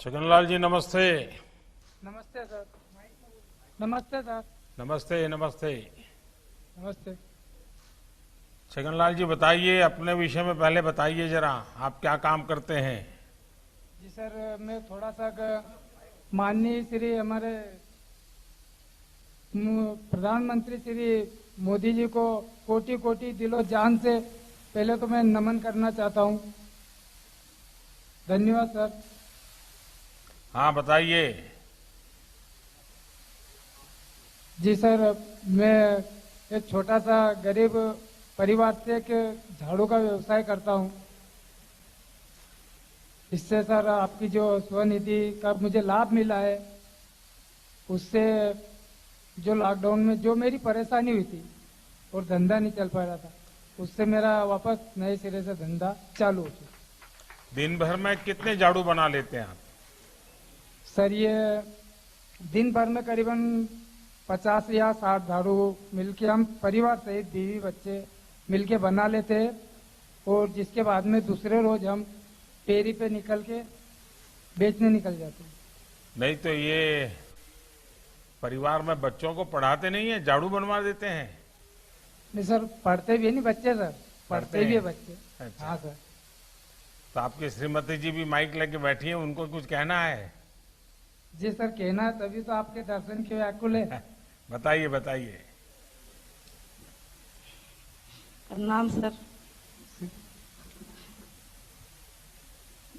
छगनलाल जी नमस्ते। नमस्ते सर। नमस्ते सर। नमस्ते नमस्ते। नमस्ते। छगनलाल जी बताइए, अपने विषय में पहले बताइए जरा, आप क्या काम करते हैं? जी सर, मैं थोड़ा सा माननीय श्री हमारे प्रधानमंत्री श्री मोदी जी को कोटि कोटि दिलो जान से पहले तो मैं नमन करना चाहता हूँ। धन्यवाद सर। हाँ बताइए। जी सर, मैं एक छोटा सा गरीब परिवार से एक झाड़ू का व्यवसाय करता हूँ। इससे सर आपकी जो स्वनिधि का मुझे लाभ मिला है, उससे जो लॉकडाउन में जो मेरी परेशानी हुई थी और धंधा नहीं चल पा रहा था, उससे मेरा वापस नए सिरे से धंधा चालू हो चुका। दिन भर में कितने झाड़ू बना लेते हैं आप? सर ये दिन भर में करीबन 50 या 60 झाड़ू मिलके हम परिवार सहित बीवी बच्चे मिलके बना लेते हैं, और जिसके बाद में दूसरे रोज हम फेरी पे निकल के बेचने निकल जाते हैं। नहीं तो ये परिवार में बच्चों को पढ़ाते नहीं है, झाड़ू बनवा देते हैं? नहीं सर, पढ़ते भी नहीं बच्चे सर, पढ़ते भी है बच्चे। अच्छा। हाँ सर। तो आपकी श्रीमती जी भी माइक लेके बैठी है, उनको कुछ कहना है? जी सर, कहना है तभी तो आपके दर्शन के व्याकुल है। बताइए बताइए। प्रणाम सर।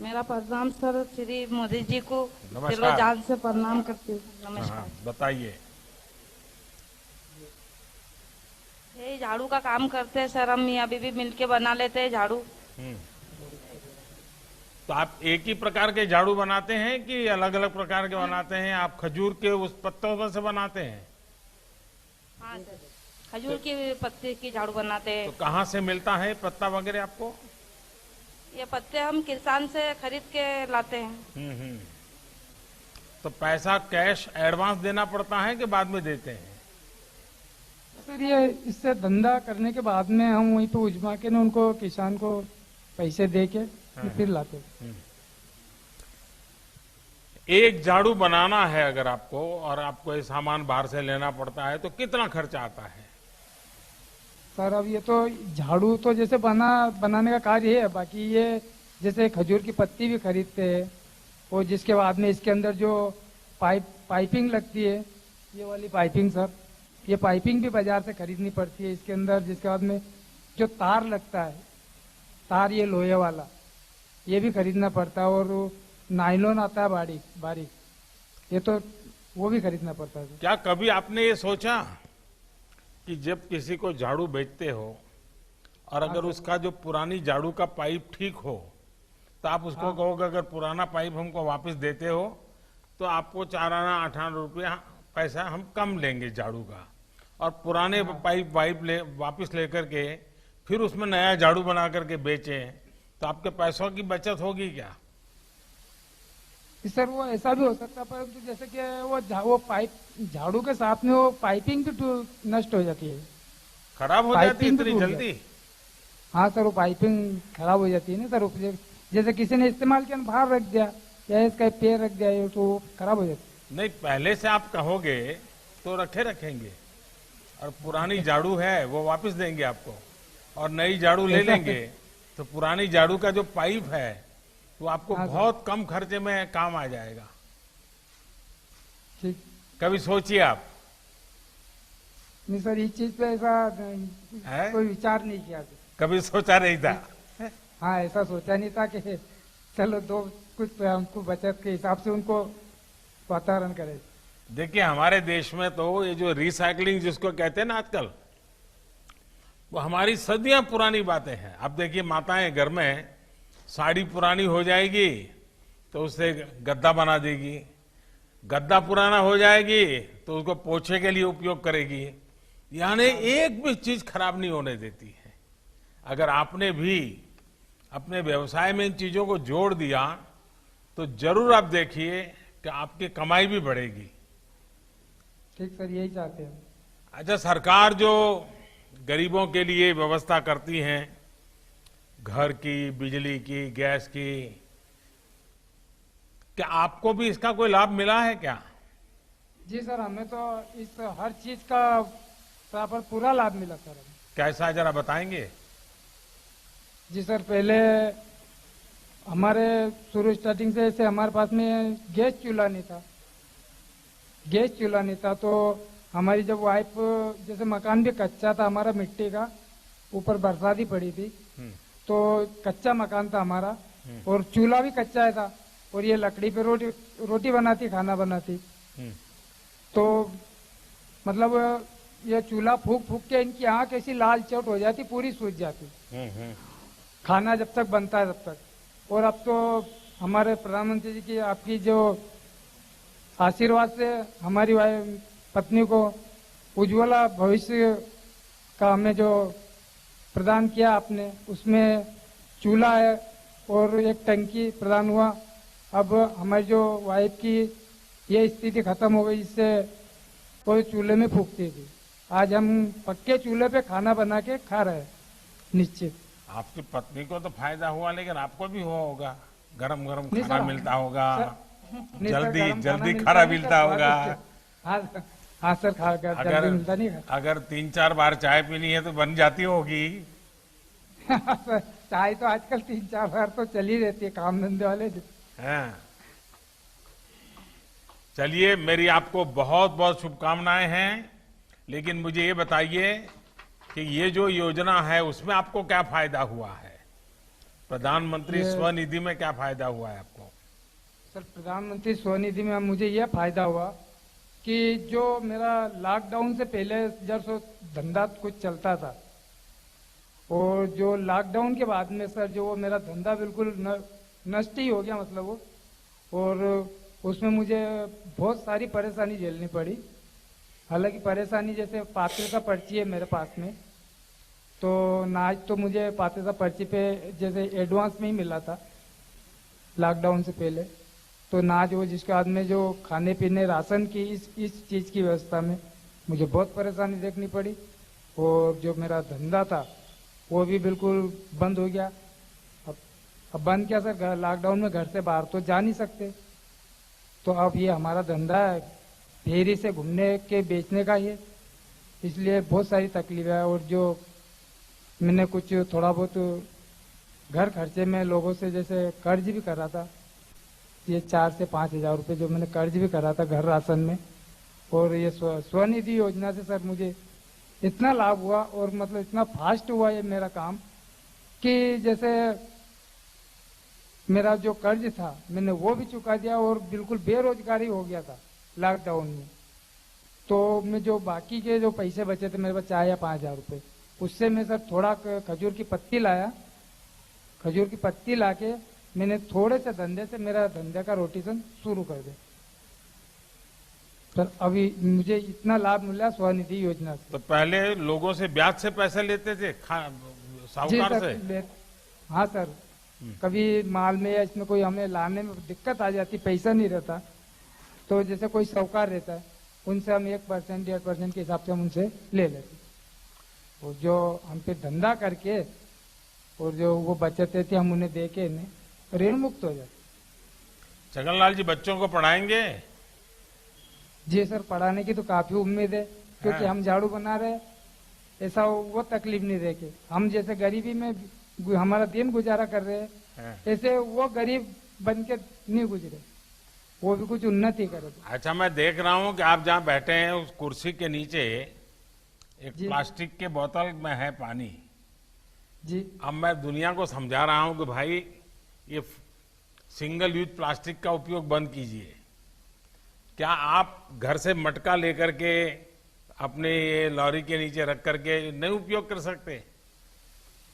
मेरा प्रणाम सर, श्री मोदी जी को नमस्कार। दिलो जान से प्रणाम करती हूँ। हाँ नमस्कार। बताइए। ये झाड़ू का काम करते हैं सर, हम मियाँ बीवी मिलके बना लेते हैं झाड़ू। तो आप एक ही प्रकार के झाड़ू बनाते हैं कि अलग अलग प्रकार के बनाते हैं? आप खजूर के उस पत्तों में से बनाते हैं? हाँ सर, खजूर की पत्ते की झाड़ू बनाते हैं। तो कहाँ से मिलता है पत्ता वगैरह आपको? ये पत्ते हम किसान से खरीद के लाते हैं। हम्म। तो पैसा कैश एडवांस देना पड़ता है कि बाद में देते हैं? सर ये इससे धंधा करने के बाद में हम वहीं पे उजमा के ना उनको किसान को पैसे दे के फिर लाते हैं। एक झाड़ू बनाना है अगर आपको, और आपको ये सामान बाहर से लेना पड़ता है, तो कितना खर्चा आता है? सर अब ये तो झाड़ू तो जैसे बनाने का कार्य है, बाकी ये जैसे खजूर की पत्ती भी खरीदते हैं, और जिसके बाद में इसके अंदर जो पाइपिंग लगती है, ये वाली पाइपिंग सर, ये पाइपिंग भी बाजार से खरीदनी पड़ती है इसके अंदर। जिसके बाद में जो तार लगता है, तार ये लोहे वाला, ये भी खरीदना पड़ता है, और नायलॉन आता है बारीक बारीक, ये तो वो भी खरीदना पड़ता है। क्या कभी आपने ये सोचा कि जब किसी को झाड़ू बेचते हो और अगर उसका जो पुरानी झाड़ू का पाइप ठीक हो, तो आप उसको कहोगे अगर पुराना पाइप हमको वापस देते हो तो आपको 4 आना 8 आना रुपया पैसा हम कम लेंगे झाड़ू का, और पुराने पाइप वापस लेकर के फिर उसमें नया झाड़ू बना करके बेचें, तो आपके पैसों की बचत होगी क्या? सर वो ऐसा भी हो सकता है, परंतु जैसे कि वो पाइप झाड़ू के साथ में वो पाइपिंग भी नष्ट हो जाती है, खराब हो जाती है पाइपिंग इतनी टूट जल्दी? हाँ सर, वो पाइपिंग खराब हो जाती है ना सर। जैसे किसी ने इस्तेमाल किया, बाहर रख दिया या इसका पैर रख दिया, ये तो खराब हो जाती है। नहीं, पहले से आप कहोगे तो रखेंगे, और पुरानी झाड़ू है वो वापस देंगे आपको, और नई झाड़ू ले लेंगे, तो पुरानी झाड़ू का जो पाइप है वो आपको बहुत कम खर्चे में काम आ जाएगा। ठीक। कभी सोचिए आप। नहीं सर, इस चीज पे ऐसा है? कोई विचार नहीं किया सर। कभी सोचा नहीं था? हाँ, ऐसा सोचा नहीं था कि चलो दो कुछ हमको बचत के हिसाब से उनको वातावरण करे। देखिए हमारे देश में तो ये जो रिसाइकलिंग जिसको कहते हैं ना आजकल, वो हमारी सदियां पुरानी बातें हैं। अब देखिए माताएं घर में साड़ी पुरानी हो जाएगी तो उससे गद्दा बना देगी, गद्दा पुराना हो जाएगी तो उसको पोछे के लिए उपयोग करेगी, यानी एक भी चीज खराब नहीं होने देती है। अगर आपने भी अपने व्यवसाय में इन चीजों को जोड़ दिया तो जरूर आप देखिए कि आपकी कमाई भी बढ़ेगी। ठीक सर, यही चाहते हैं। अच्छा, सरकार जो गरीबों के लिए व्यवस्था करती है, घर की, बिजली की, गैस की, क्या आपको भी इसका कोई लाभ मिला है क्या? जी सर, हमें तो इस हर चीज का प्रॉपर पूरा लाभ मिला सर हमें। कैसा, जरा बताएंगे? जी सर, पहले हमारे शुरू स्टार्टिंग से ऐसे हमारे पास में गैस चूल्हा नहीं था। गैस चूल्हा नहीं था तो हमारी जब वाइफ, जैसे मकान भी कच्चा था हमारा, मिट्टी का, ऊपर बरसाती पड़ी थी, तो कच्चा मकान था हमारा और चूल्हा भी कच्चा ही था और ये लकड़ी पे रोटी रोटी बनाती, खाना बनाती। तो मतलब ये चूल्हा फूक फूक के इनकी आंख ऐसी लाल चोट हो जाती, पूरी सूज जाती खाना जब तक बनता है तब तक। और अब तो हमारे प्रधानमंत्री जी की, आपकी जो आशीर्वाद से हमारी पत्नी को उज्ज्वला भविष्य का हमें जो प्रदान किया आपने, उसमें चूल्हा है और एक टंकी प्रदान हुआ। अब हमारी जो वाइफ की ये स्थिति खत्म हो गई, जिससे कोई चूल्हे में फूकती थी। आज हम पक्के चूल्हे पे खाना बना के खा रहे हैं निश्चित। आपकी पत्नी को तो फायदा हुआ, लेकिन आपको भी हुआ होगा, गरम गरम नहीं खाना सर, मिलता होगा, नहीं सर, जल्दी गरम जल्दी खाना खाना नहीं मिलता सर, होगा। हाँ हाँ सर, खा कर जल्दी मिलता नहीं है। अगर 3-4 बार चाय पीनी है तो बन जाती होगी। सर, चाय तो आजकल 3-4 बार तो चली रहती है काम धंधे वाले। हाँ। चलिए, मेरी आपको बहुत बहुत शुभकामनाएं हैं, लेकिन मुझे ये बताइए कि ये जो योजना है उसमें आपको क्या फायदा हुआ है? प्रधानमंत्री स्वनिधि में क्या फायदा हुआ है आपको? सर, प्रधानमंत्री स्वनिधि में मुझे यह फायदा हुआ कि जो मेरा लॉकडाउन से पहले जब सो धंधा कुछ चलता था, और जो लॉकडाउन के बाद में सर जो मेरा धंधा बिल्कुल नष्ट ही हो गया, मतलब वो, और उसमें मुझे बहुत सारी परेशानी झेलनी पड़ी। हालांकि परेशानी जैसे पात्रता पर्ची है मेरे पास में, तो नाज तो मुझे पात्रता पर्ची पे जैसे एडवांस में ही मिला था लॉकडाउन से पहले, तो नाज वो जिसके बाद में जो खाने पीने राशन की इस चीज की व्यवस्था में मुझे बहुत परेशानी देखनी पड़ी। और जो मेरा धंधा था वो भी बिल्कुल बंद हो गया। अब बंद क्या सर, लॉकडाउन में घर से बाहर तो जा नहीं सकते, तो अब ये हमारा धंधा है फेरी से घूमने के बेचने का ही है, इसलिए बहुत सारी तकलीफ है। और जो मैंने कुछ थोड़ा बहुत घर खर्चे में लोगों से जैसे कर्ज भी कर रहा था, ये 4 से 5 हजार रुपये जो मैंने कर्ज भी करा था घर राशन में। और ये स्वनिधि योजना से सर मुझे इतना लाभ हुआ और मतलब इतना फास्ट हुआ ये मेरा काम कि जैसे मेरा जो कर्ज था मैंने वो भी चुका दिया और बिल्कुल बेरोजगारी हो गया था लॉकडाउन में। तो मैं जो बाकी के जो पैसे बचे थे मेरे पास 4 या 5 हजार रुपये, उससे मैं सर थोड़ा खजूर की पत्ती लाया। खजूर की पत्ती लाके मैंने थोड़े से धंधे से मेरा धंधे का रोटेशन शुरू कर दिया सर। अभी मुझे इतना लाभ मिला स्वनिधि योजना से। तो पहले लोगों से ब्याज से पैसे लेते थे साहूकार से? हाँ सर, कभी माल में या इसमें कोई हमें लाने में दिक्कत आ जाती, पैसा नहीं रहता, तो जैसे कोई साहूकार रहता है उनसे हम 1% 1.5% के हिसाब से हम उनसे ले लेते, और जो हम पे धंधा करके और जो वो बचत रहती हम उन्हें दे के इन्हें ऋण मुक्त हो जाते। छगनलाल जी, बच्चों को पढ़ाएंगे? जी सर, पढ़ाने की तो काफी उम्मीद है, क्योंकि हम झाड़ू बना रहे, ऐसा वो तकलीफ नहीं देखे। हम जैसे गरीबी में हमारा दिन गुजारा कर रहे हैं, ऐसे वो गरीब बन के नहीं गुजरे, वो भी कुछ उन्नति करे। अच्छा, मैं देख रहा हूँ कि आप जहाँ बैठे हैं उस कुर्सी के नीचे एक प्लास्टिक के बोतल में है पानी जी। अब मैं दुनिया को समझा रहा हूँ कि भाई ये सिंगल यूज प्लास्टिक का उपयोग बंद कीजिए। क्या आप घर से मटका लेकर के अपने ये लॉरी के नीचे रख करके नहीं उपयोग कर सकते?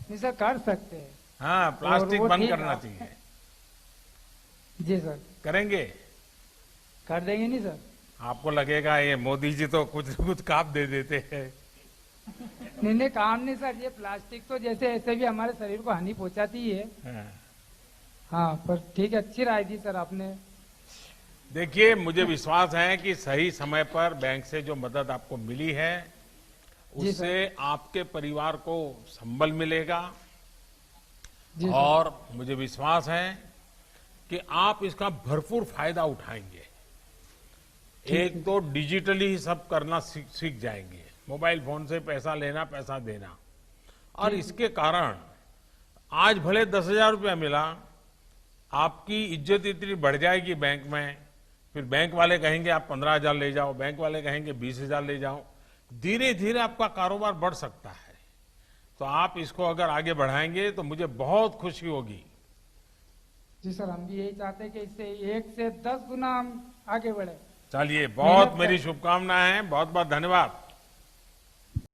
नहीं सर, कर सकते हैं। हाँ, प्लास्टिक बंद करना चाहिए। जी सर, करेंगे? कर देंगे नहीं सर? आपको लगेगा ये मोदी जी तो कुछ न कुछ काम दे देते हैं। नहीं, काम नहीं सर, ये प्लास्टिक तो जैसे ऐसे भी हमारे शरीर को हानि पहुंचाती ही है। हाँ, पर ठीक है, अच्छी राय दी सर आपने। देखिए, मुझे विश्वास है कि सही समय पर बैंक से जो मदद आपको मिली है उससे आपके परिवार को संबल मिलेगा। और मुझे विश्वास है कि आप इसका भरपूर फायदा उठाएंगे। एक तो डिजिटली ही सब करना सीख जाएंगे, मोबाइल फोन से पैसा लेना पैसा देना, और इसके कारण आज भले 10,000 रुपया मिला, आपकी इज्जत इतनी बढ़ जाएगी बैंक में। फिर बैंक वाले कहेंगे आप 15,000 ले जाओ, बैंक वाले कहेंगे 20,000 ले जाओ। धीरे धीरे आपका कारोबार बढ़ सकता है। तो आप इसको अगर आगे बढ़ाएंगे तो मुझे बहुत खुशी होगी। जी सर, हम भी यही चाहते हैं कि इससे 1 से 10 गुना हम आगे बढ़े। चलिए, बहुत मेहनत मेरी करें। शुभकामनाएं हैं, बहुत बहुत धन्यवाद।